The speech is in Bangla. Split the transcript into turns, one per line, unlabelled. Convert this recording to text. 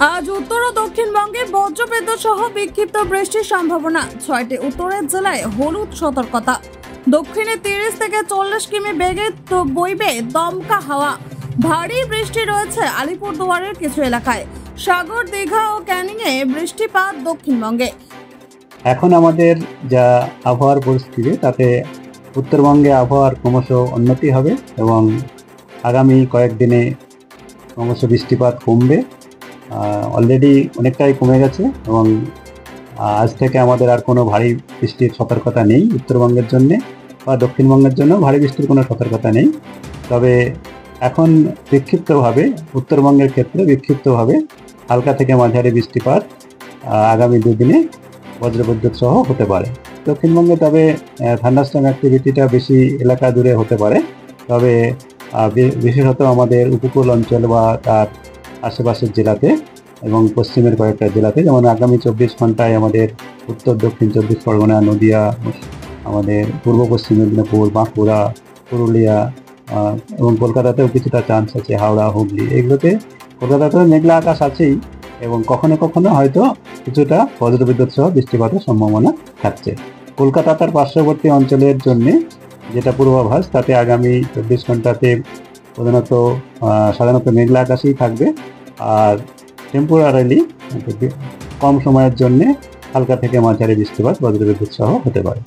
আজ উত্তর ও দক্ষিণবঙ্গে বজ্রবিদ্যুৎ সহ বিক্ষিপ্ত বৃষ্টির সম্ভাবনা। 6টি উত্তরের জেলায় হলুদ সতর্কতা। দক্ষিণে 30 থেকে 40 কিমি বেগে বইবে দমকা হাওয়া। ভারী বৃষ্টি রয়েছে আলিপুরদুয়ারের কিছু এলাকায়। সাগর, দীঘা ও ক্যানিংয়ে বৃষ্টিপাত দক্ষিণবঙ্গে।
এখন আমাদের যা আবহাওয়ার পরিস্থিতি তাতে উত্তরবঙ্গে আবহাওয়ার ক্রমশ উন্নতি হবে এবং আগামী কয়েকদিনে ক্রমশ বৃষ্টিপাত কমবে। অলরেডি অনেকটাই কমে গেছে এবং আজ থেকে আমাদের আর কোনো ভারী বৃষ্টির সতর্কতা নেই উত্তরবঙ্গের জন্য, বা দক্ষিণবঙ্গের জন্য ভারী বৃষ্টির কোনো সতর্কতা নেই। তবে এখন বিক্ষিপ্তভাবে উত্তরবঙ্গের ক্ষেত্রে বিক্ষিপ্তভাবে হালকা থেকে মাঝারি বৃষ্টিপাত আগামী দুদিনে বজ্রবিদ্যুৎ সহ হতে পারে দক্ষিণবঙ্গে। তবে থান্ডারস্টর্ম অ্যাক্টিভিটিটা বেশি এলাকা জুড়ে হতে পারে। তবে বিশেষত আমাদের উপকূল অঞ্চল বা তার আশেপাশের জেলাতে এবং পশ্চিমের কয়েকটা জেলাতে, যেমন আগামী 24 ঘন্টায় আমাদের উত্তর দক্ষিণ 24 পরগনা, নদিয়া, আমাদের পূর্ব পশ্চিম মেদিনীপুর, বাঁকুড়া, পুরুলিয়া এবং কলকাতাতেও কিছুটা চান্স আছে, হাওড়া, হুগলি, এগুলোতে কলকাতাতেও মেঘলা আকাশ আছেই এবং কখনো কখনো হয়তো কিছুটা বজ্রবিদ্যুৎ সহ বৃষ্টিপাতের সম্ভাবনা থাকছে। কলকাতা তার পার্শ্ববর্তী অঞ্চলের জন্য যেটা পূর্বাভাস, তাতে আগামী 24 ঘন্টাতে সাধারণত মেঘলা আকাশই থাকবে আর টেম্পোরারিলি কম সময়ের জন্য হালকা থেকে মাঝারি বৃষ্টিপাত বজ্রবিদ্যুৎ সহ হতে পারে।